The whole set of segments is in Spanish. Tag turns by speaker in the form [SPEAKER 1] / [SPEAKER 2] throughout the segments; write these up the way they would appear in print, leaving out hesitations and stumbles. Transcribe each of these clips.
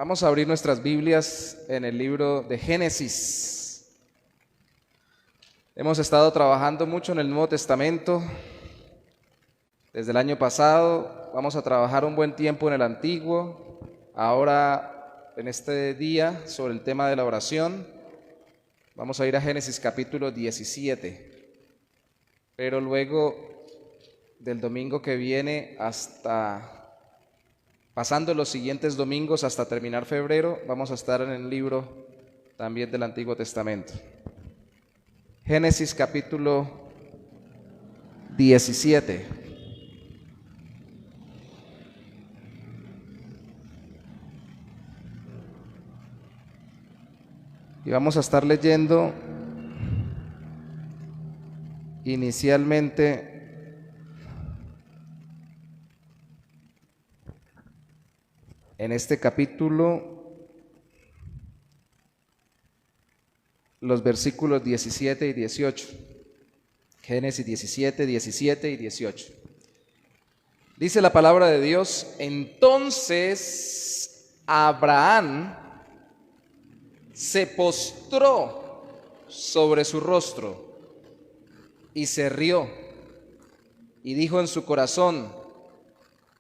[SPEAKER 1] Vamos a abrir nuestras Biblias en el libro de Génesis. Hemos estado trabajando mucho en el Nuevo Testamento desde el año pasado. Vamos a trabajar un buen tiempo en el Antiguo. Ahora, en este día, sobre el tema de la oración, vamos a ir a Génesis capítulo 17. Pero luego del domingo que viene pasando los siguientes domingos hasta terminar febrero, vamos a estar en el libro también del Antiguo Testamento. Génesis capítulo 17. Y vamos a estar leyendo inicialmente en este capítulo los versículos 17 y 18. Génesis 17, 17 y 18. Dice la palabra de Dios: entonces Abraham se postró sobre su rostro y se rió y dijo en su corazón: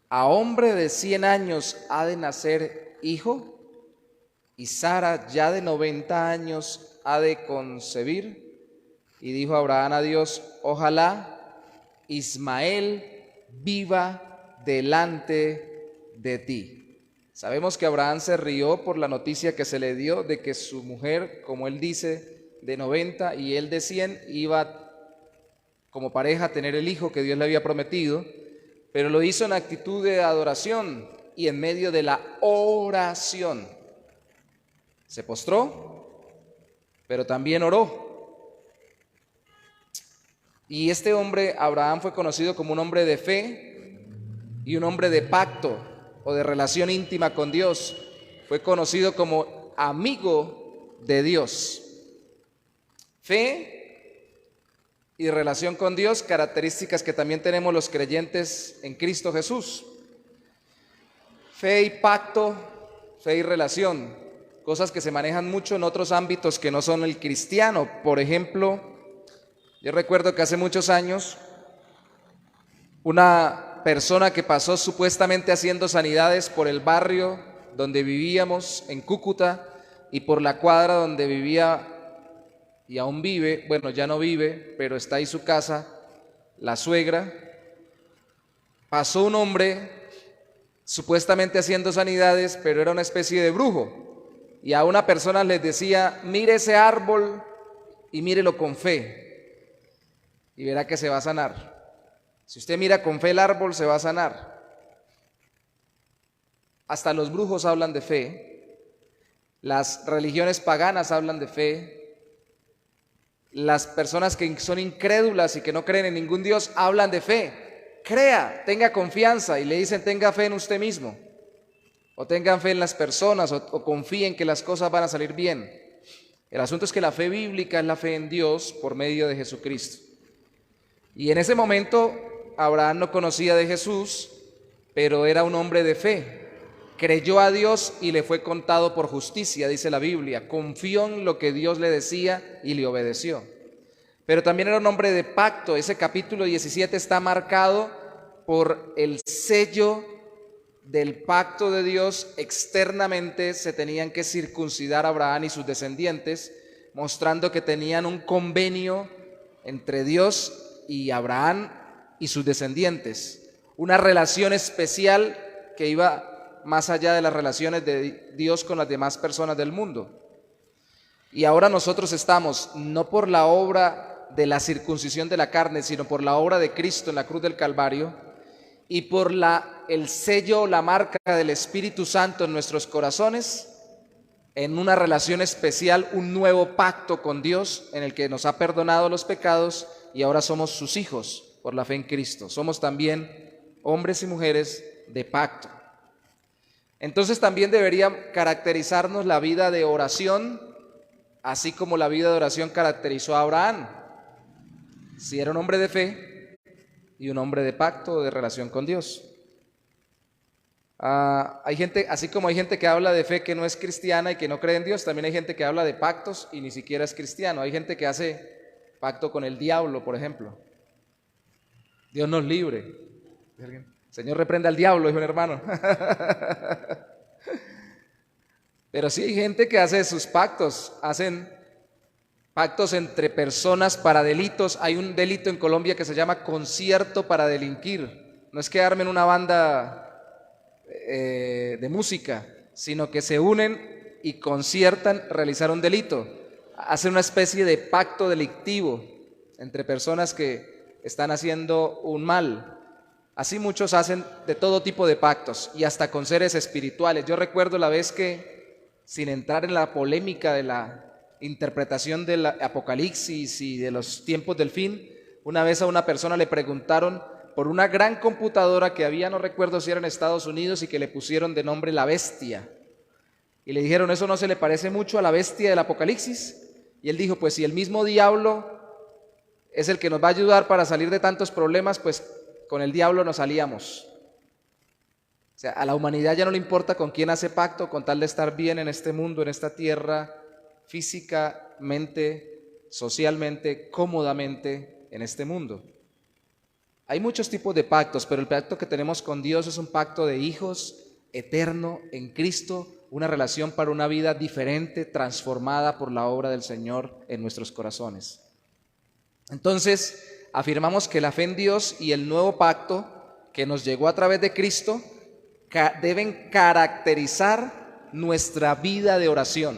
[SPEAKER 1] ¿a hombre de 100 años ha de nacer hijo? ¿Y Sara ya de 90 años ha de concebir? Y dijo Abraham a Dios: ojalá Ismael viva delante de ti. Sabemos que Abraham se rió por la noticia que se le dio de que su mujer, como él dice, de 90 y él de 100, iba como pareja a tener el hijo que Dios le había prometido, pero lo hizo en actitud de adoración y en medio de la oración. Se postró, pero también oró. Y este hombre, Abraham, fue conocido como un hombre de fe y un hombre de pacto o de relación íntima con Dios. Fue conocido como amigo de Dios. Fe y relación con Dios, características que también tenemos los creyentes en Cristo Jesús. Fe y pacto, fe y relación, cosas que se manejan mucho en otros ámbitos que no son el cristiano. Por ejemplo, yo recuerdo que hace muchos años una persona que pasó supuestamente haciendo sanidades por el barrio donde vivíamos en Cúcuta y por la cuadra donde vivía y aún vive, bueno, ya no vive, pero está ahí su casa, la suegra. Pasó un hombre supuestamente haciendo sanidades, pero era una especie de brujo, y a una persona les decía: mire ese árbol y mírelo con fe y verá que se va a sanar. Si usted mira con fe el árbol, se va a sanar. Hasta los brujos hablan de fe, las religiones paganas hablan de fe. Las personas que son incrédulas y que no creen en ningún Dios hablan de fe. Crea, tenga confianza, y le dicen: tenga fe en usted mismo, o tengan fe en las personas, o confíen que las cosas van a salir bien. El asunto es que la fe bíblica es la fe en Dios por medio de Jesucristo. Y en ese momento Abraham no conocía de Jesús, pero era un hombre de fe. Creyó a Dios y le fue contado por justicia, dice la Biblia. Confió en lo que Dios le decía y le obedeció. Pero también era un hombre de pacto. Ese capítulo 17 está marcado por el sello del pacto de Dios. Externamente se tenían que circuncidar Abraham y sus descendientes, mostrando que tenían un convenio entre Dios y Abraham y sus descendientes. Una relación especial que iba más allá de las relaciones de Dios con las demás personas del mundo. Y ahora nosotros estamos, no por la obra de la circuncisión de la carne, sino por la obra de Cristo en la cruz del Calvario, y por el sello, la marca del Espíritu Santo en nuestros corazones, en una relación especial, un nuevo pacto con Dios en el que nos ha perdonado los pecados y ahora somos sus hijos por la fe en Cristo. Somos también hombres y mujeres de pacto. Entonces también debería caracterizarnos la vida de oración, así como la vida de oración caracterizó a Abraham. Si era un hombre de fe y un hombre de pacto, de relación con Dios. Hay gente, así como hay gente que habla de fe que no es cristiana y que no cree en Dios, también hay gente que habla de pactos y ni siquiera es cristiano. Hay gente que hace pacto con el diablo, por ejemplo. Dios nos libre. Señor, reprenda al diablo, dijo un hermano. Pero sí hay gente que hace sus pactos, hacen pactos entre personas para delitos. Hay un delito en Colombia que se llama concierto para delinquir. No es que armen una banda de música, sino que se unen y conciertan realizar un delito. Hacen una especie de pacto delictivo entre personas que están haciendo un mal. Así muchos hacen de todo tipo de pactos y hasta con seres espirituales. Yo recuerdo la vez que, sin entrar en la polémica de la interpretación del Apocalipsis y de los tiempos del fin, una vez a una persona le preguntaron por una gran computadora que había, no recuerdo si era en Estados Unidos, y que le pusieron de nombre la bestia. Y le dijeron, ¿eso no se le parece mucho a la bestia del Apocalipsis? Y él dijo, pues si el mismo diablo es el que nos va a ayudar para salir de tantos problemas, pues con el diablo nos salíamos. O sea, a la humanidad ya no le importa con quién hace pacto, con tal de estar bien en este mundo, en esta tierra, físicamente, socialmente, cómodamente en este mundo. Hay muchos tipos de pactos, pero el pacto que tenemos con Dios es un pacto de hijos, eterno, en Cristo, una relación para una vida diferente, transformada por la obra del Señor en nuestros corazones. Entonces, afirmamos que la fe en Dios y el nuevo pacto que nos llegó a través de Cristo deben caracterizar nuestra vida de oración.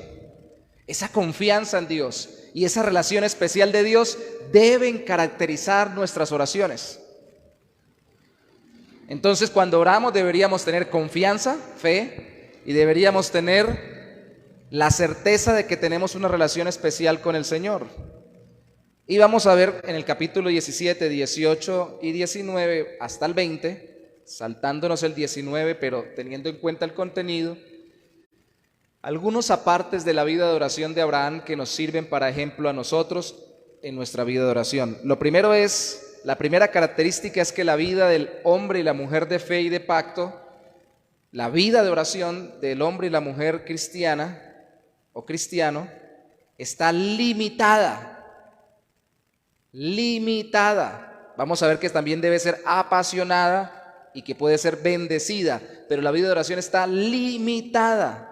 [SPEAKER 1] Esa confianza en Dios y esa relación especial de Dios deben caracterizar nuestras oraciones. Entonces, cuando oramos deberíamos tener confianza, fe, y deberíamos tener la certeza de que tenemos una relación especial con el Señor. Y vamos a ver en el capítulo 17, 18 y 19 hasta el 20, saltándonos el 19, pero teniendo en cuenta el contenido, algunos apartes de la vida de oración de Abraham que nos sirven para ejemplo a nosotros en nuestra vida de oración. Lo primero es, la primera característica es que la vida del hombre y la mujer de fe y de pacto, la vida de oración del hombre y la mujer cristiana o cristiano, está limitada. Vamos a ver que también debe ser apasionada y que puede ser bendecida, pero la vida de oración está limitada.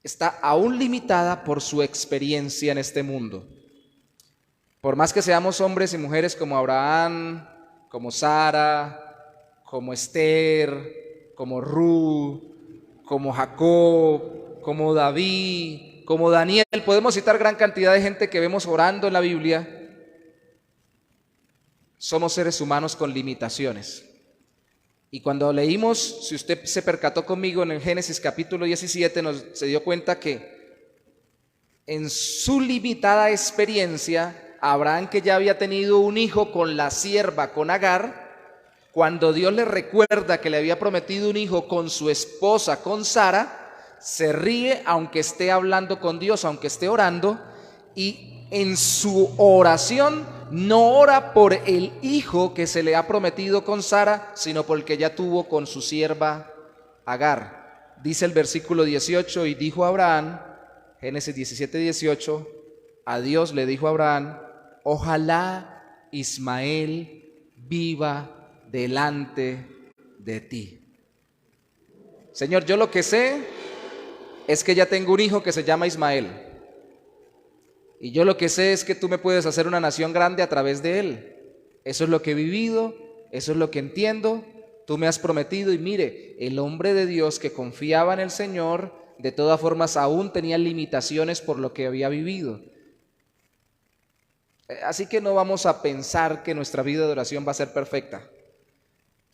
[SPEAKER 1] Está aún limitada por su experiencia en este mundo. Por más que seamos hombres y mujeres como Abraham, como Sara, como Esther, como Ruth, como Jacob, como David, como Daniel, podemos citar gran cantidad de gente que vemos orando en la Biblia. Somos seres humanos con limitaciones. Y cuando leímos, si usted se percató conmigo en el Génesis capítulo 17, se dio cuenta que en su limitada experiencia, Abraham, que ya había tenido un hijo con la sierva, con Agar, cuando Dios le recuerda que le había prometido un hijo con su esposa, con Sara, se ríe aunque esté hablando con Dios, aunque esté orando, y en su oración no ora por el hijo que se le ha prometido con Sara, sino por el que ya tuvo con su sierva Agar. Dice el versículo 18, y dijo Abraham, Génesis 17, 18, a Dios le dijo Abraham, ojalá Ismael viva delante de ti. Señor, yo lo que sé es que ya tengo un hijo que se llama Ismael. Y yo lo que sé es que tú me puedes hacer una nación grande a través de él. Eso es lo que he vivido, eso es lo que entiendo. Tú me has prometido, y mire, el hombre de Dios que confiaba en el Señor, de todas formas aún tenía limitaciones por lo que había vivido. Así que no vamos a pensar que nuestra vida de oración va a ser perfecta.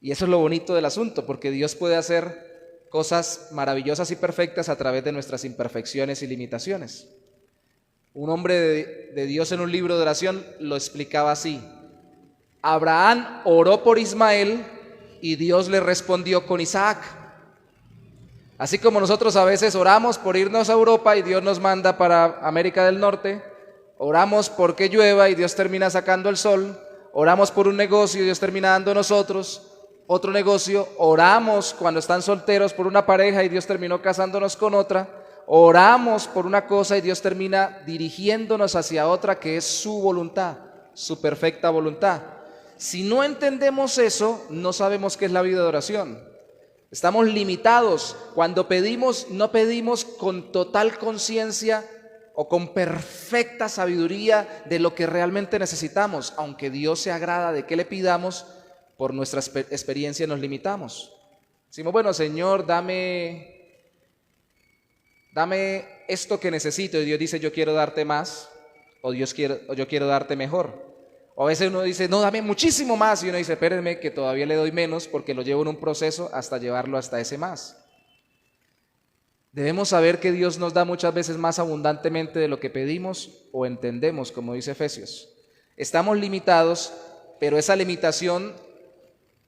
[SPEAKER 1] Y eso es lo bonito del asunto, porque Dios puede hacer cosas maravillosas y perfectas a través de nuestras imperfecciones y limitaciones. Un hombre de Dios en un libro de oración lo explicaba así: Abraham oró por Ismael y Dios le respondió con Isaac. Así como nosotros a veces oramos por irnos a Europa y Dios nos manda para América del Norte, oramos por que llueva y Dios termina sacando el sol, oramos por un negocio y Dios termina dando nosotros, otro negocio, oramos cuando están solteros por una pareja y Dios terminó casándonos con otra, oramos por una cosa y Dios termina dirigiéndonos hacia otra que es su voluntad, su perfecta voluntad. Si no entendemos eso, no sabemos qué es la vida de oración. Estamos limitados. Cuando pedimos, no pedimos con total conciencia o con perfecta sabiduría de lo que realmente necesitamos. Aunque Dios se agrada de que le pidamos, por nuestra experiencia nos limitamos. Decimos, bueno, Señor, dame esto que necesito. Y Dios dice, yo quiero darte más, o yo quiero darte mejor. O a veces uno dice, no, dame muchísimo más. Y uno dice, espérenme que todavía le doy menos porque lo llevo en un proceso hasta llevarlo hasta ese más. Debemos saber que Dios nos da muchas veces más abundantemente de lo que pedimos o entendemos, como dice Efesios. Estamos limitados, pero esa limitación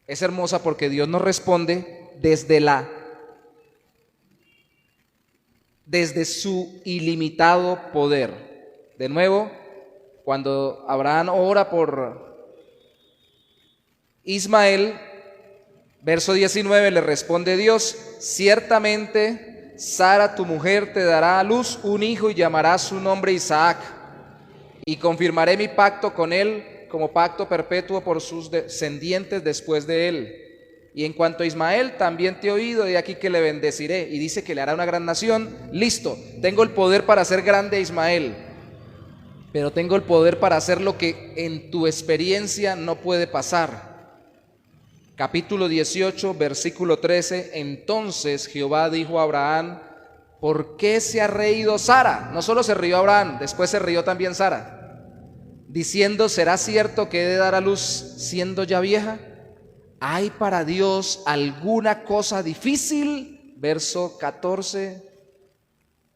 [SPEAKER 1] es hermosa porque Dios nos responde desde su ilimitado poder. De nuevo, cuando Abraham ora por Ismael, verso 19, le responde Dios, ciertamente Sara tu mujer te dará a luz un hijo y llamarás su nombre Isaac, y confirmaré mi pacto con él como pacto perpetuo por sus descendientes después de él. Y en cuanto a Ismael, también te he oído, de aquí que le bendeciré. Y dice que le hará una gran nación. Listo, tengo el poder para hacer grande a Ismael, pero tengo el poder para hacer lo que en tu experiencia no puede pasar. Capítulo 18, versículo 13. Entonces Jehová dijo a Abraham, ¿por qué se ha reído Sara? No solo se rió Abraham, después se rió también Sara, diciendo, ¿será cierto que he de dar a luz siendo ya vieja? ¿Hay para Dios alguna cosa difícil? Verso 14.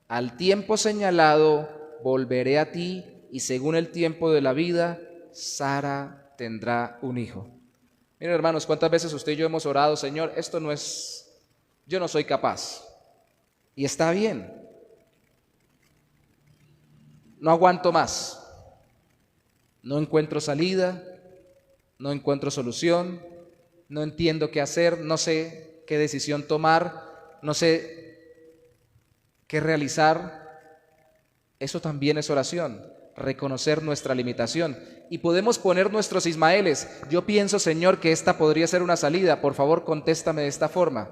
[SPEAKER 1] Al tiempo señalado volveré a ti, y según el tiempo de la vida, Sara tendrá un hijo. Miren, hermanos, cuántas veces usted y yo hemos orado, Señor, esto no es, yo no soy capaz. Y está bien. No aguanto más. No encuentro salida, no encuentro solución, no entiendo qué hacer, no sé qué decisión tomar, no sé qué realizar. Eso también es oración, reconocer nuestra limitación. Y podemos poner nuestros Ismaeles. Yo pienso, Señor, que esta podría ser una salida, por favor contéstame de esta forma.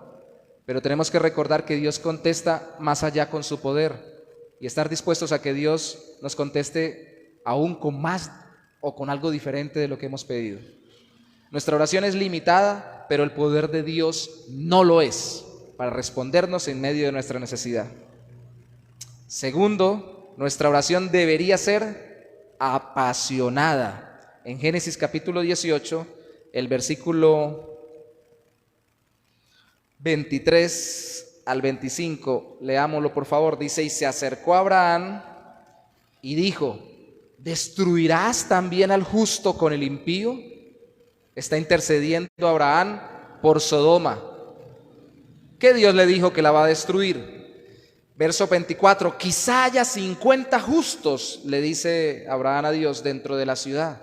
[SPEAKER 1] Pero tenemos que recordar que Dios contesta más allá con su poder, y estar dispuestos a que Dios nos conteste aún con más o con algo diferente de lo que hemos pedido. Nuestra oración es limitada, pero el poder de Dios no lo es, para respondernos en medio de nuestra necesidad. Segundo, nuestra oración debería ser apasionada. En Génesis capítulo 18, el versículo 23 al 25, leámoslo por favor, dice, y se acercó a Abraham y dijo, ¿destruirás también al justo con el impío? Está intercediendo Abraham por Sodoma. ¿Qué Dios le dijo que la va a destruir? Verso 24, quizá haya 50 justos, le dice Abraham a Dios, dentro de la ciudad.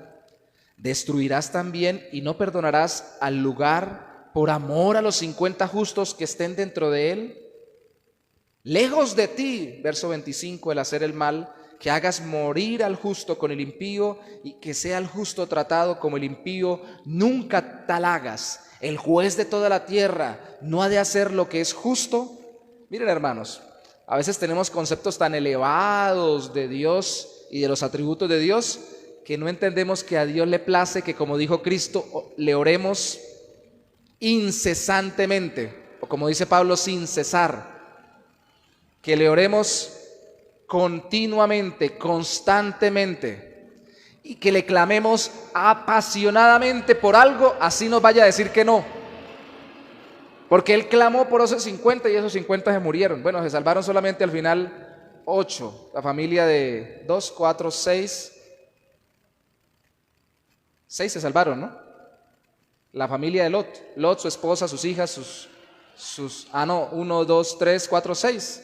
[SPEAKER 1] ¿Destruirás también y no perdonarás al lugar por amor a los 50 justos que estén dentro de él? Lejos de ti, verso 25, el hacer el mal, que hagas morir al justo con el impío y que sea el justo tratado como el impío, nunca tal hagas. El juez de toda la tierra no ha de hacer lo que es justo. Miren, hermanos, a veces tenemos conceptos tan elevados de Dios y de los atributos de Dios que no entendemos que a Dios le place que, como dijo Cristo, le oremos incesantemente, o como dice Pablo, sin cesar, que le oremos continuamente, constantemente, y que le clamemos apasionadamente por algo, así nos vaya a decir que no. Porque él clamó por esos 50 y esos 50 se murieron. Bueno, se salvaron solamente al final 8, la familia de 2, 4, 6 se salvaron, ¿no? La familia de Lot, su esposa, sus hijas, sus 1, 2, 3, 4, 6.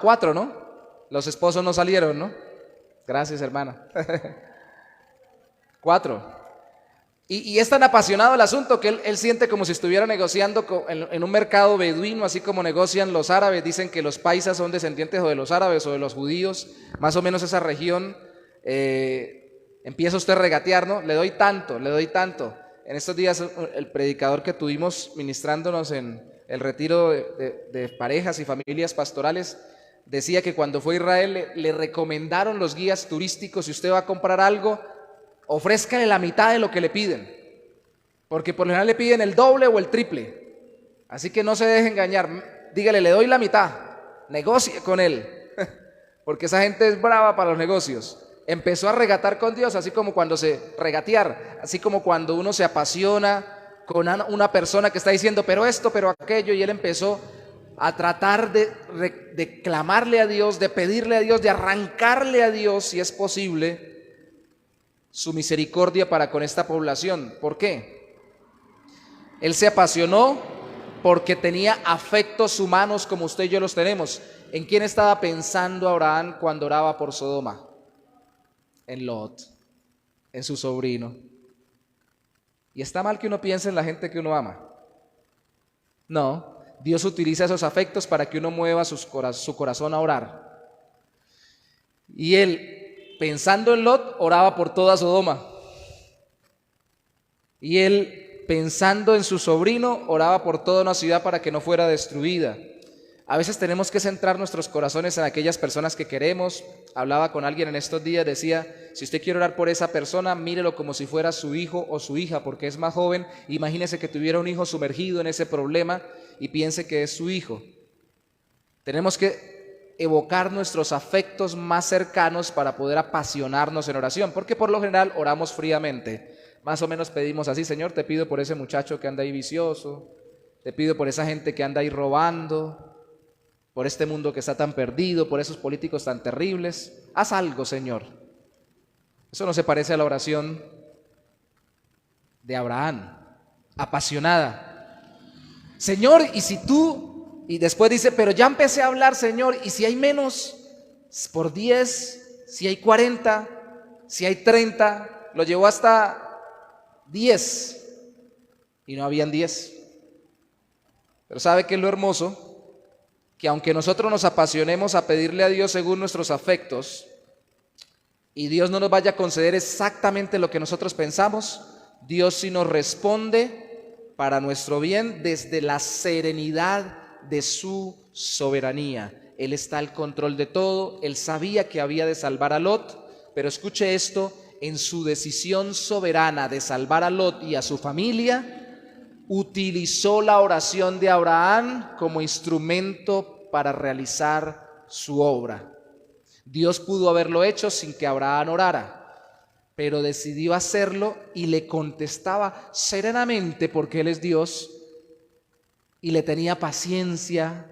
[SPEAKER 1] 4, ¿no? Los esposos no salieron, ¿no? Gracias, hermana. 4. Y es tan apasionado el asunto que él siente como si estuviera negociando en un mercado beduino, así como negocian los árabes. Dicen que los paisas son descendientes o de los árabes o de los judíos, más o menos esa región. Empieza usted a regatear, ¿no? Le doy tanto, le doy tanto. En estos días el predicador que tuvimos ministrándonos en el retiro de parejas y familias pastorales decía que cuando fue a Israel le recomendaron los guías turísticos: si usted va a comprar algo, ofrézcale la mitad de lo que le piden, porque por lo general le piden el doble o el triple. Así que no se deje engañar, dígale: le doy la mitad, negocie con él, porque esa gente es brava para los negocios. Empezó a regatar con Dios, así como así como cuando uno se apasiona con una persona que está diciendo pero esto, pero aquello, y él empezó a tratar de clamarle a Dios, de pedirle a Dios, de arrancarle a Dios, si es posible, su misericordia para con esta población. ¿Por qué? Él se apasionó porque tenía afectos humanos como usted y yo los tenemos. ¿En quién estaba pensando Abraham cuando oraba por Sodoma? En Lot, en su sobrino. ¿Y está mal que uno piense en la gente que uno ama? No, Dios utiliza esos afectos para que uno mueva su corazón a orar. Y él, pensando en Lot, oraba por toda Sodoma. Y él, pensando en su sobrino, oraba por toda una ciudad para que no fuera destruida. A veces tenemos que centrar nuestros corazones en aquellas personas que queremos. Hablaba con alguien en estos días, decía: si usted quiere orar por esa persona, mírelo como si fuera su hijo o su hija, porque es más joven. Imagínese que tuviera un hijo sumergido en ese problema y piense que es su hijo. Tenemos que evocar nuestros afectos más cercanos para poder apasionarnos en oración, porque por lo general oramos fríamente. Más o menos pedimos así: Señor, te pido por ese muchacho que anda ahí vicioso, te pido por esa gente que anda ahí robando, por este mundo que está tan perdido, por esos políticos tan terribles. Haz algo, Señor. Eso no se parece a la oración de Abraham, apasionada. Señor, y si tú, y después dice: pero ya empecé a hablar, Señor, y si hay menos, por 10, si hay 40, si hay 30, lo llevó hasta 10 y no habían 10. Pero ¿sabe qué es lo hermoso? Que aunque nosotros nos apasionemos a pedirle a Dios según nuestros afectos y Dios no nos vaya a conceder exactamente lo que nosotros pensamos, Dios sí nos responde para nuestro bien desde la serenidad de su soberanía. Él está al control de todo. Él sabía que había de salvar a Lot, pero escuche esto: en su decisión soberana de salvar a Lot y a su familia, utilizó la oración de Abraham como instrumento para realizar su obra. Dios pudo haberlo hecho sin que Abraham orara, pero decidió hacerlo y le contestaba serenamente, porque Él es Dios, y le tenía paciencia,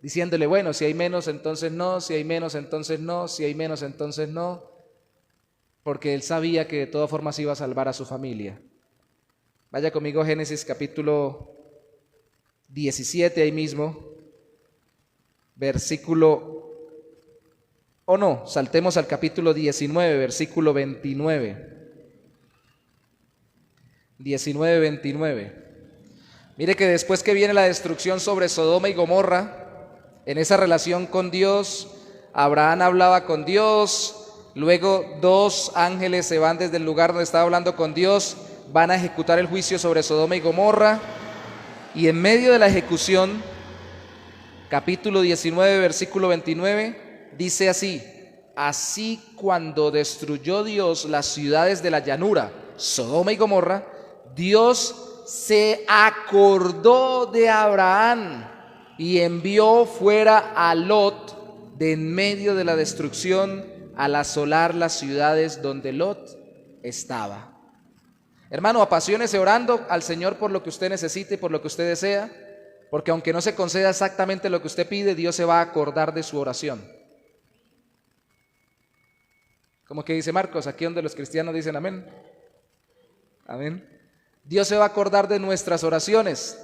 [SPEAKER 1] diciéndole: bueno, si hay menos, entonces no, si hay menos, entonces no, si hay menos, entonces no, porque Él sabía que de todas formas iba a salvar a su familia. Vaya conmigo a Génesis capítulo 17, ahí mismo, saltemos al capítulo 19, versículo 29. 19, 29. Mire que después que viene la destrucción sobre Sodoma y Gomorra, en esa relación con Dios, Abraham hablaba con Dios, luego 2 ángeles se van desde el lugar donde estaba hablando con Dios, van a ejecutar el juicio sobre Sodoma y Gomorra, y en medio de la ejecución, capítulo 19, versículo 29, dice así: así cuando destruyó Dios las ciudades de la llanura, Sodoma y Gomorra, Dios se acordó de Abraham y envió fuera a Lot de en medio de la destrucción al asolar las ciudades donde Lot estaba. Hermano, apasionese orando al Señor por lo que usted necesite y por lo que usted desea, porque aunque no se conceda exactamente lo que usted pide, Dios se va a acordar de su oración. Como que dice Marcos, aquí donde los cristianos dicen amén. Amén. Dios se va a acordar de nuestras oraciones.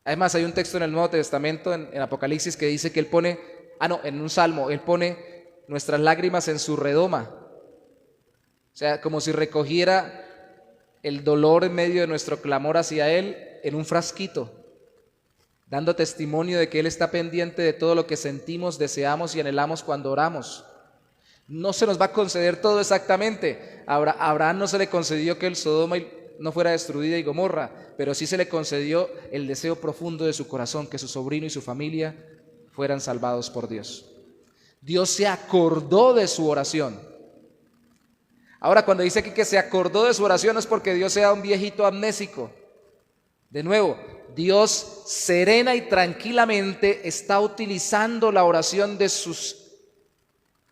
[SPEAKER 1] Además, hay un texto en el Nuevo Testamento, en Apocalipsis, que dice que Él pone, en un salmo, Él pone nuestras lágrimas en su redoma. O sea, como si recogiera el dolor en medio de nuestro clamor hacia Él en un frasquito, dando testimonio de que Él está pendiente de todo lo que sentimos, deseamos y anhelamos cuando oramos. No se nos va a conceder todo exactamente. A Abraham no se le concedió que el Sodoma no fuera destruida y Gomorra, pero sí se le concedió el deseo profundo de su corazón, que su sobrino y su familia fueran salvados por Dios. Dios se acordó de su oración. Ahora, cuando dice aquí que se acordó de su oración, no es porque Dios sea un viejito amnésico. De nuevo, Dios serena y tranquilamente está utilizando la oración de sus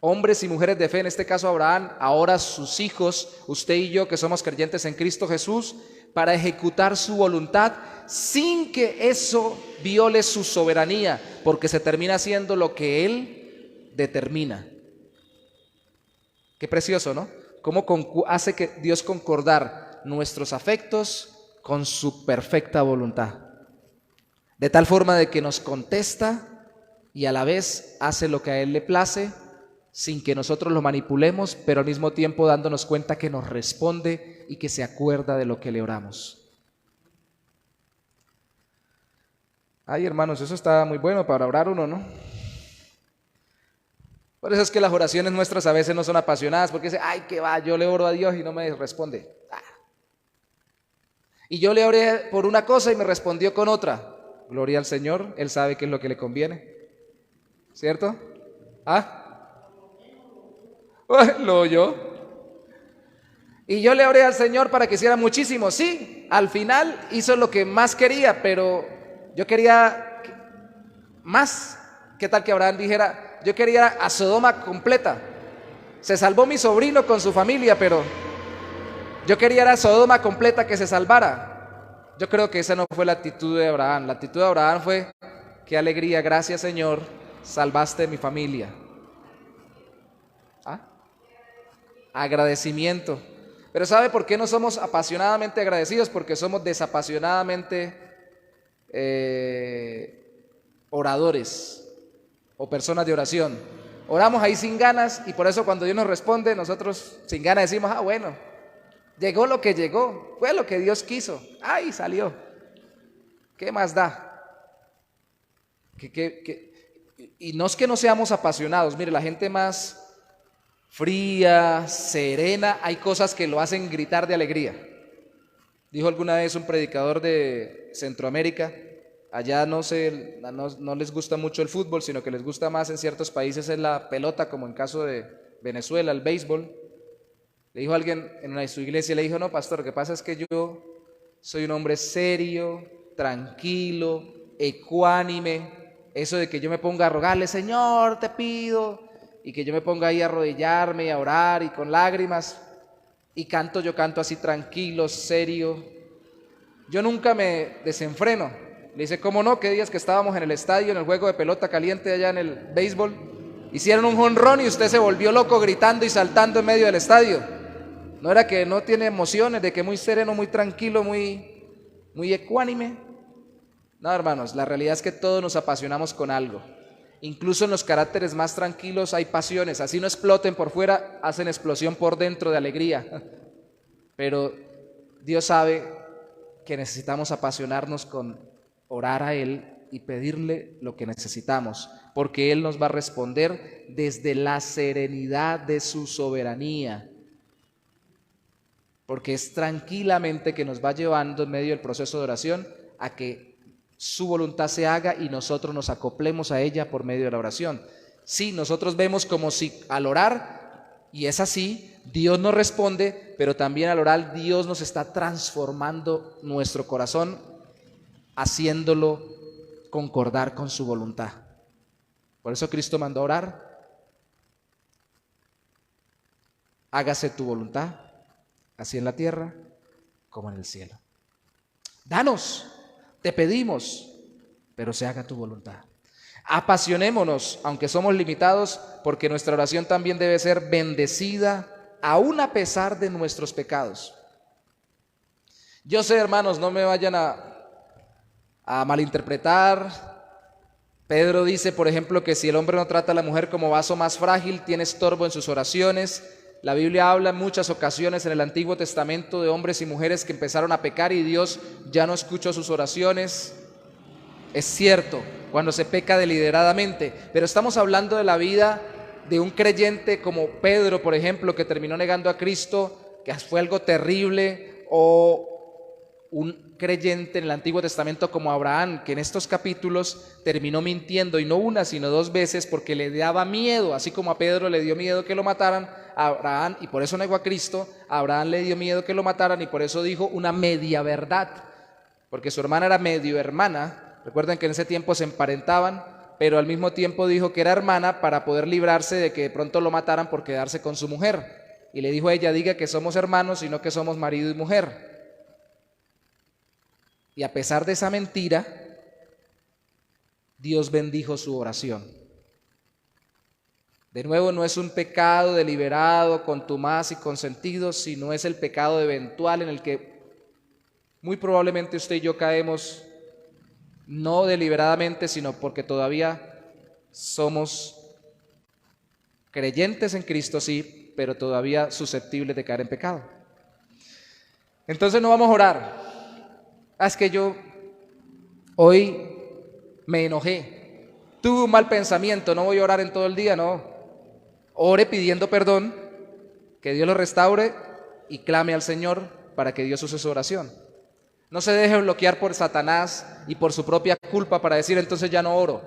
[SPEAKER 1] hombres y mujeres de fe, en este caso Abraham, ahora sus hijos, usted y yo que somos creyentes en Cristo Jesús, para ejecutar su voluntad sin que eso viole su soberanía, porque se termina haciendo lo que Él determina. Qué precioso, ¿no? Cómo hace que Dios concordar nuestros afectos con su perfecta voluntad, de tal forma de que nos contesta y a la vez hace lo que a Él le place, sin que nosotros lo manipulemos, pero al mismo tiempo dándonos cuenta que nos responde y que se acuerda de lo que le oramos. Ay, hermanos, eso está muy bueno para orar uno, ¿no? Por eso es que las oraciones nuestras a veces no son apasionadas, porque dice, ay, que va, yo le oro a Dios y no me responde. Y yo le oré por una cosa y me respondió con otra. Gloria al Señor, Él sabe qué es lo que le conviene. ¿Cierto? Lo oyó. Y yo le oré al Señor para que hiciera muchísimo. Sí, al final hizo lo que más quería, pero yo quería más. ¿Qué tal que Abraham dijera, yo quería a Sodoma completa? Se salvó mi sobrino con su familia, pero yo quería a Sodoma completa que se salvara. Yo creo que esa no fue la actitud de Abraham. La actitud de Abraham fue, qué alegría, gracias Señor, salvaste mi familia. Agradecimiento. Pero ¿sabe por qué no somos apasionadamente agradecidos? Porque somos desapasionadamente oradores o personas de oración. Oramos ahí sin ganas y por eso cuando Dios nos responde, nosotros sin ganas decimos, bueno, llegó lo que llegó, fue lo que Dios quiso, ay, salió. ¿Qué más da? Y no es que no seamos apasionados, mire, la gente más fría, serena, hay cosas que lo hacen gritar de alegría. Dijo alguna vez un predicador de Centroamérica, allá no les gusta mucho el fútbol, sino que les gusta más en ciertos países es la pelota, como en caso de Venezuela, el béisbol. Le dijo a alguien en su iglesia, le dijo, no pastor, lo que pasa es que yo soy un hombre serio, tranquilo, ecuánime, eso de que yo me ponga a rogarle, Señor, te pido, y que yo me ponga ahí a arrodillarme y a orar y con lágrimas y yo canto así tranquilo, serio, yo nunca me desenfreno. Le dice, ¿cómo no? ¿Qué días que estábamos en el estadio, en el juego de pelota caliente allá en el béisbol, hicieron un jonrón y usted se volvió loco gritando y saltando en medio del estadio? ¿No era que no tiene emociones, de que muy sereno, muy tranquilo, muy ecuánime? No, hermanos, la realidad es que todos nos apasionamos con algo. Incluso en los caracteres más tranquilos hay pasiones, así no exploten por fuera, hacen explosión por dentro de alegría. Pero Dios sabe que necesitamos apasionarnos con orar a Él y pedirle lo que necesitamos, porque Él nos va a responder desde la serenidad de su soberanía, porque es tranquilamente que nos va llevando en medio del proceso de oración a que su voluntad se haga y nosotros nos acoplemos a ella por medio de la oración. Sí, nosotros vemos como si al orar, y es así, Dios nos responde, pero también al orar Dios nos está transformando nuestro corazón, haciéndolo concordar con su voluntad. Por eso Cristo mandó a orar, hágase tu voluntad, así en la tierra como en el cielo. Danos, te pedimos, pero se haga tu voluntad. Apasionémonos, aunque somos limitados, porque nuestra oración también debe ser bendecida, aún a pesar de nuestros pecados. Yo sé, hermanos, no me vayan a malinterpretar. Pedro dice, por ejemplo, que si el hombre no trata a la mujer como vaso más frágil, tiene estorbo en sus oraciones. La Biblia habla en muchas ocasiones en el Antiguo Testamento de hombres y mujeres que empezaron a pecar y Dios ya no escuchó sus oraciones. Es cierto, cuando se peca deliberadamente, pero estamos hablando de la vida de un creyente como Pedro, por ejemplo, que terminó negando a Cristo, que fue algo terrible, o un creyente en el Antiguo Testamento como Abraham, que en estos capítulos terminó mintiendo, y no una, sino 2 veces, porque le daba miedo, así como a Pedro le dio miedo que lo mataran, a Abraham, y por eso negó a Cristo, a Abraham le dio miedo que lo mataran, y por eso dijo una media verdad, porque su hermana era medio hermana. Recuerden que en ese tiempo se emparentaban, pero al mismo tiempo dijo que era hermana para poder librarse de que de pronto lo mataran por quedarse con su mujer. Y le dijo a ella, diga que somos hermanos y no que somos marido y mujer. Y a pesar de esa mentira, Dios bendijo su oración. De nuevo, no es un pecado deliberado, contumaz y consentido, sino es el pecado eventual en el que muy probablemente usted y yo caemos, no deliberadamente, sino porque todavía somos creyentes en Cristo, sí, pero todavía susceptibles de caer en pecado. Entonces no vamos a orar. Es que yo hoy me enojé, tuve un mal pensamiento, no voy a orar en todo el día, no. Ore pidiendo perdón, que Dios lo restaure y clame al Señor para que Dios use su oración. No se deje bloquear por Satanás y por su propia culpa para decir entonces ya no oro.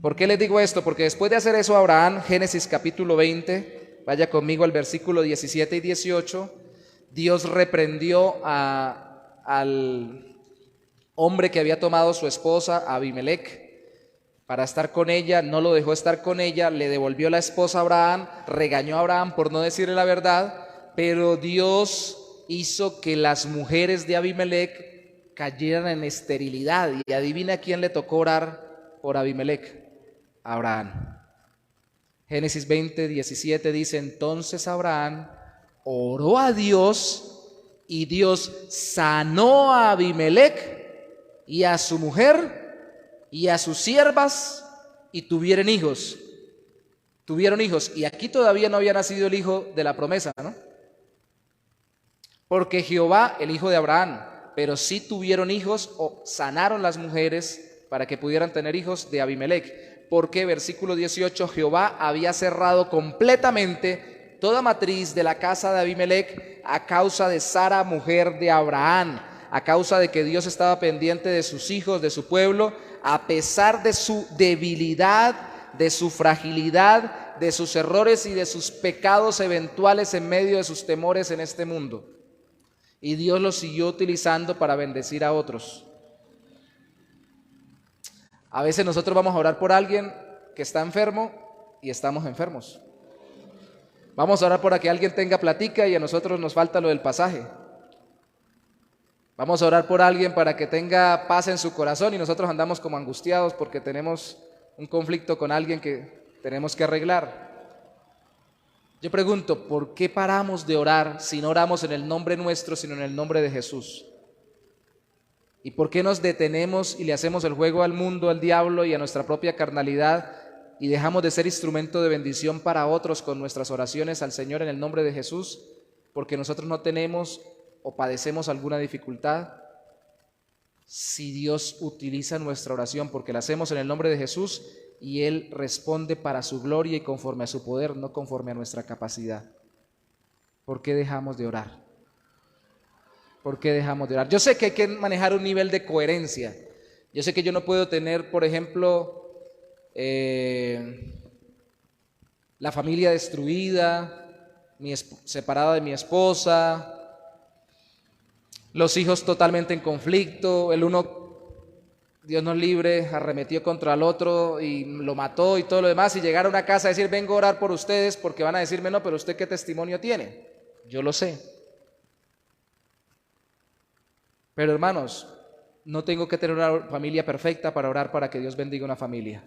[SPEAKER 1] ¿Por qué les digo esto? Porque después de hacer eso Abraham, Génesis capítulo 20, vaya conmigo al versículo 17 y 18, Dios reprendió al hombre que había tomado su esposa, Abimelec, para estar con ella, no lo dejó estar con ella, le devolvió la esposa a Abraham, regañó a Abraham por no decirle la verdad, pero Dios hizo que las mujeres de Abimelec cayeran en esterilidad. Y adivina quién le tocó orar por Abimelec: Abraham. Génesis 20, 17 dice, entonces Abraham oró a Dios y Dios sanó a Abimelec y a su mujer y a sus siervas y tuvieron hijos. Y aquí todavía no había nacido el hijo de la promesa, ¿no? Porque Jehová, el hijo de Abraham, pero sí tuvieron hijos o sanaron las mujeres para que pudieran tener hijos de Abimelec. Porque, versículo 18, Jehová había cerrado completamente toda matriz de la casa de Abimelec a causa de Sara, mujer de Abraham, a causa de que Dios estaba pendiente de sus hijos, de su pueblo, a pesar de su debilidad, de su fragilidad, de sus errores y de sus pecados eventuales en medio de sus temores en este mundo. Y Dios los siguió utilizando para bendecir a otros. A veces nosotros vamos a orar por alguien que está enfermo y estamos enfermos. Vamos a orar por que alguien tenga platica y a nosotros nos falta lo del pasaje. Vamos a orar por alguien para que tenga paz en su corazón y nosotros andamos como angustiados porque tenemos un conflicto con alguien que tenemos que arreglar. Yo pregunto, ¿por qué paramos de orar si no oramos en el nombre nuestro, sino en el nombre de Jesús? ¿Y por qué nos detenemos y le hacemos el juego al mundo, al diablo y a nuestra propia carnalidad y dejamos de ser instrumento de bendición para otros con nuestras oraciones al Señor en el nombre de Jesús? Porque nosotros no tenemos o padecemos alguna dificultad. Si Dios utiliza nuestra oración porque la hacemos en el nombre de Jesús y Él responde para su gloria y conforme a su poder, no conforme a nuestra capacidad. ¿Por qué dejamos de orar? ¿Por qué dejamos de orar? Yo sé que hay que manejar un nivel de coherencia. Yo sé que yo no puedo tener, por ejemplo, la familia destruida, separada de mi esposa, los hijos totalmente en conflicto, el uno, Dios nos libre, arremetió contra el otro y lo mató y todo lo demás, y llegar a una casa a decir, vengo a orar por ustedes, porque van a decirme, no, pero usted ¿qué testimonio tiene? Yo lo sé. Pero hermanos, no tengo que tener una familia perfecta para orar para que Dios bendiga una familia.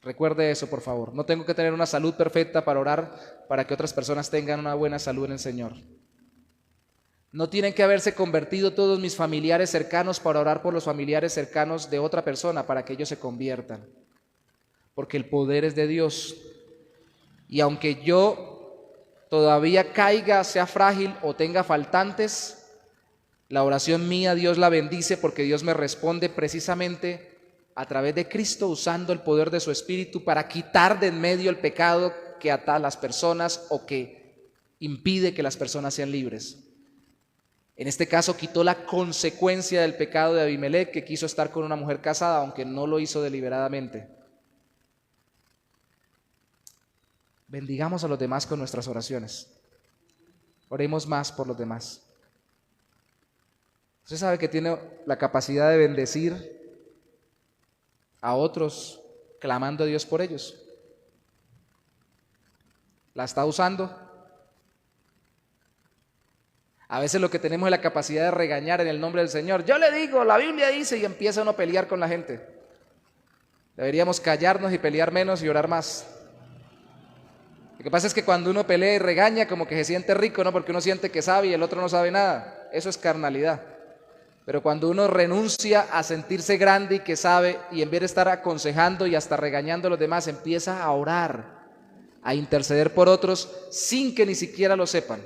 [SPEAKER 1] Recuerde eso, por favor. No tengo que tener una salud perfecta para orar para que otras personas tengan una buena salud en el Señor. No tienen que haberse convertido todos mis familiares cercanos para orar por los familiares cercanos de otra persona para que ellos se conviertan. Porque el poder es de Dios. Y aunque yo todavía caiga, sea frágil o tenga faltantes, la oración mía Dios la bendice porque Dios me responde precisamente a través de Cristo, usando el poder de su Espíritu para quitar de en medio el pecado que ata a las personas o que impide que las personas sean libres. En este caso quitó la consecuencia del pecado de Abimelec, que quiso estar con una mujer casada, aunque no lo hizo deliberadamente. Bendigamos a los demás con nuestras oraciones. Oremos más por los demás. Usted sabe que tiene la capacidad de bendecir a otros clamando a Dios por ellos. ¿La está usando? A veces lo que tenemos es la capacidad de regañar en el nombre del Señor. Yo le digo, la Biblia dice, y empieza uno a pelear con la gente. Deberíamos callarnos y pelear menos y orar más. Lo que pasa es que cuando uno pelea y regaña, como que se siente rico, ¿no? Porque uno siente que sabe y el otro no sabe nada. Eso es carnalidad. Pero cuando uno renuncia a sentirse grande y que sabe, y en vez de estar aconsejando y hasta regañando a los demás, empieza a orar, a interceder por otros sin que ni siquiera lo sepan,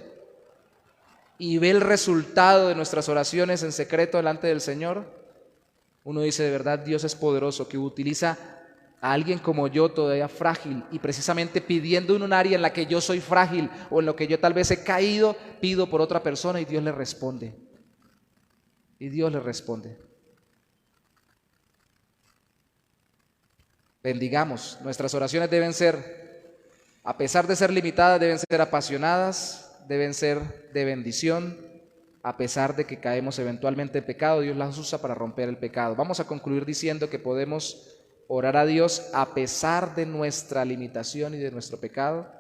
[SPEAKER 1] y ve el resultado de nuestras oraciones en secreto delante del Señor, uno dice, de verdad Dios es poderoso, que utiliza a alguien como yo, todavía frágil, y precisamente pidiendo en un área en la que yo soy frágil o en lo que yo tal vez he caído, pido por otra persona y Dios le responde. Y Dios le responde. Bendigamos. Nuestras oraciones deben ser, a pesar de ser limitadas, deben ser apasionadas, deben ser de bendición. A pesar de que caemos eventualmente en pecado, Dios las usa para romper el pecado. Vamos a concluir diciendo que podemos orar a Dios a pesar de nuestra limitación y de nuestro pecado,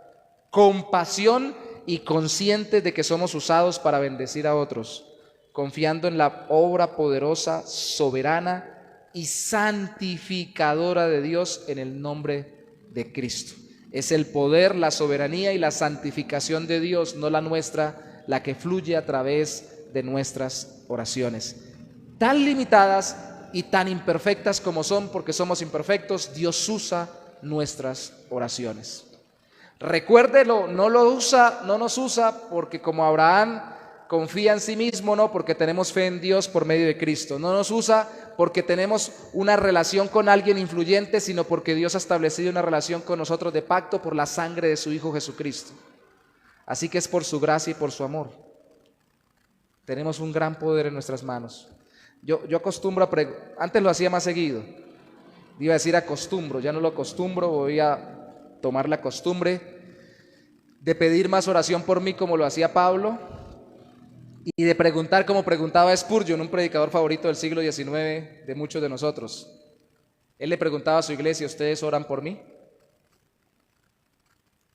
[SPEAKER 1] con pasión y conscientes de que somos usados para bendecir a otros, confiando en la obra poderosa, soberana y santificadora de Dios en el nombre de Cristo. Es el poder, la soberanía y la santificación de Dios, no la nuestra, la que fluye a través de nuestras oraciones. Tan limitadas y tan imperfectas como son, porque somos imperfectos, Dios usa nuestras oraciones. Recuérdelo, no nos usa porque como Abraham confía en sí mismo, no, porque tenemos fe en Dios por medio de Cristo. No nos usa porque tenemos una relación con alguien influyente, sino porque Dios ha establecido una relación con nosotros de pacto por la sangre de su Hijo Jesucristo. Así que es por su gracia y por su amor. Tenemos un gran poder en nuestras manos. Yo acostumbro antes lo hacía más seguido. Iba a decir acostumbro, ya no lo acostumbro, voy a tomar la costumbre de pedir más oración por mí como lo hacía Pablo, y de preguntar como preguntaba Spurgeon, un predicador favorito del siglo XIX de muchos de nosotros. Él le preguntaba a su iglesia, ¿ustedes oran por mí?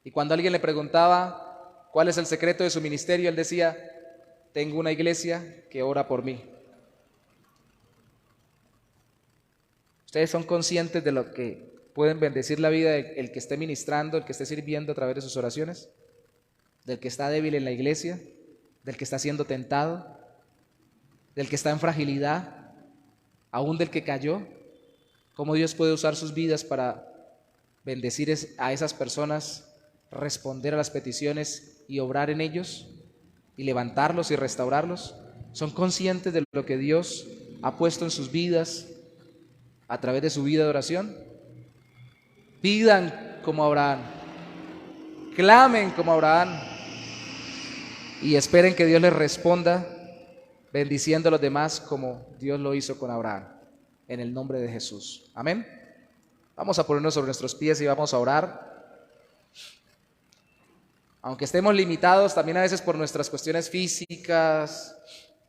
[SPEAKER 1] Y cuando alguien le preguntaba cuál es el secreto de su ministerio, él decía, tengo una iglesia que ora por mí. ¿Ustedes son conscientes de lo que pueden bendecir la vida del que esté ministrando, el que esté sirviendo a través de sus oraciones? ¿Del que está débil en la iglesia? ¿Del que está siendo tentado? ¿Del que está en fragilidad? ¿Aún del que cayó? ¿Cómo Dios puede usar sus vidas para bendecir a esas personas, responder a las peticiones y obrar en ellos y levantarlos y restaurarlos? ¿Son conscientes de lo que Dios ha puesto en sus vidas a través de su vida de oración? Pidan como Abraham, clamen como Abraham y esperen que Dios les responda bendiciendo a los demás como Dios lo hizo con Abraham, en el nombre de Jesús. Amén. Vamos a ponernos sobre nuestros pies y vamos a orar. Aunque estemos limitados también a veces por nuestras cuestiones físicas,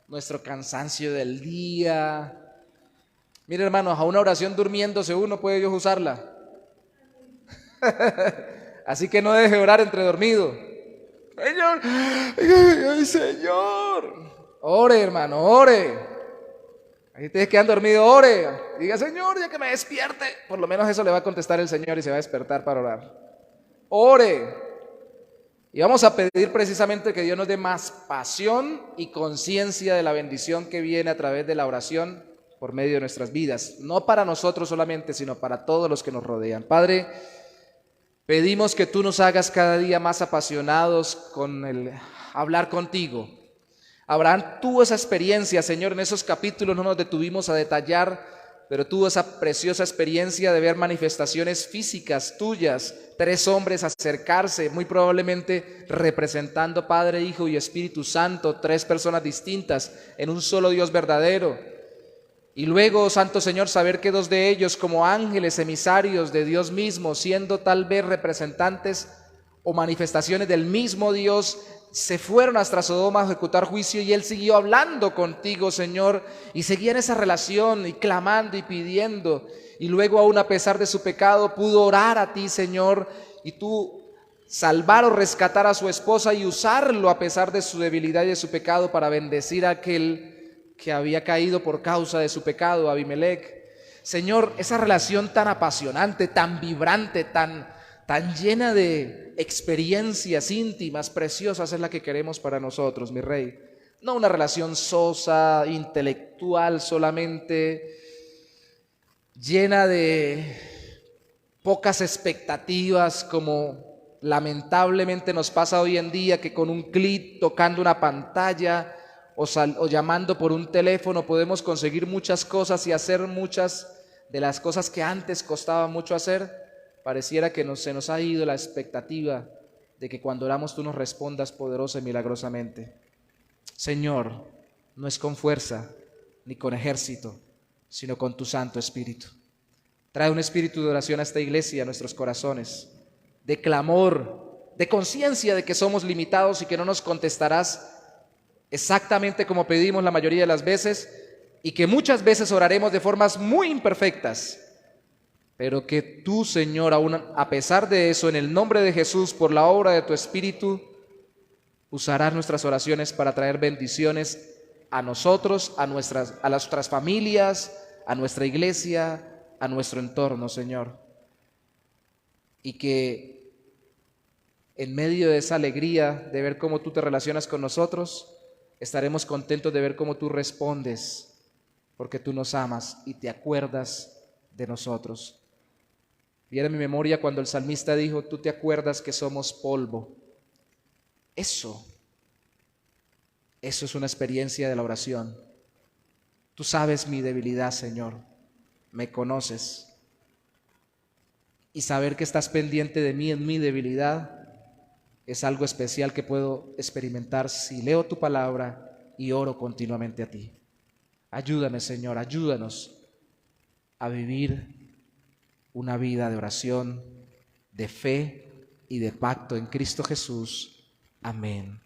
[SPEAKER 1] nuestro cansancio del día. Mire, hermanos, a una oración durmiéndose uno puede Dios usarla. Así que no deje de orar entre dormido. Señor, ay, Señor. Ore, hermano, ore. Ahí ustedes que han dormido, ore. Diga, Señor, ya que me despierte. Por lo menos eso le va a contestar el Señor y se va a despertar para orar. Ore. Y vamos a pedir precisamente que Dios nos dé más pasión y conciencia de la bendición que viene a través de la oración por medio de nuestras vidas. No para nosotros solamente, sino para todos los que nos rodean. Padre, Pedimos que tú nos hagas cada día más apasionados con el hablar contigo. Abraham tuvo esa experiencia, Señor, en esos capítulos no nos detuvimos a detallar, pero tuvo esa preciosa experiencia de ver manifestaciones físicas tuyas, 3 hombres acercarse, muy probablemente representando Padre, Hijo y Espíritu Santo, 3 personas distintas en un solo Dios verdadero. Y luego, Santo Señor, saber que 2 de ellos como ángeles emisarios de Dios mismo, siendo tal vez representantes o manifestaciones del mismo Dios, se fueron hasta Sodoma a ejecutar juicio y Él siguió hablando contigo, Señor, y seguía en esa relación y clamando y pidiendo. Y luego, aún a pesar de su pecado, pudo orar a ti, Señor, y tú salvar o rescatar a su esposa y usarlo a pesar de su debilidad y de su pecado para bendecir a aquel que había caído por causa de su pecado, Abimelech. Señor, esa relación tan apasionante, tan vibrante, tan llena de experiencias íntimas, preciosas, es la que queremos para nosotros, mi Rey. No una relación sosa, intelectual solamente, llena de pocas expectativas, como lamentablemente nos pasa hoy en día, que con un clic tocando una pantalla o llamando por un teléfono podemos conseguir muchas cosas y hacer muchas de las cosas que antes costaba mucho hacer. Pareciera que se nos ha ido la expectativa de que cuando oramos tú nos respondas poderosa y milagrosamente. Señor, no es con fuerza ni con ejército, sino con tu Santo Espíritu. Trae un espíritu de oración a esta iglesia, a nuestros corazones, de clamor, de conciencia de que somos limitados y que no nos contestarás exactamente como pedimos la mayoría de las veces, y que muchas veces oraremos de formas muy imperfectas, pero que tú, Señor, aún a pesar de eso, en el nombre de Jesús, por la obra de tu Espíritu, usarás nuestras oraciones para traer bendiciones a nosotros, a nuestras familias, a nuestra iglesia, a nuestro entorno, Señor. Y que en medio de esa alegría de ver cómo tú te relacionas con nosotros, estaremos contentos de ver cómo tú respondes, porque tú nos amas y te acuerdas de nosotros. Viene a mi memoria cuando el salmista dijo, tú te acuerdas que somos polvo. Eso es una experiencia de la oración. Tú sabes mi debilidad, Señor, me conoces. Y saber que estás pendiente de mí en mi debilidad es algo especial que puedo experimentar si leo tu palabra y oro continuamente a ti. Ayúdame, Señor, ayúdanos a vivir una vida de oración, de fe y de pacto en Cristo Jesús. Amén.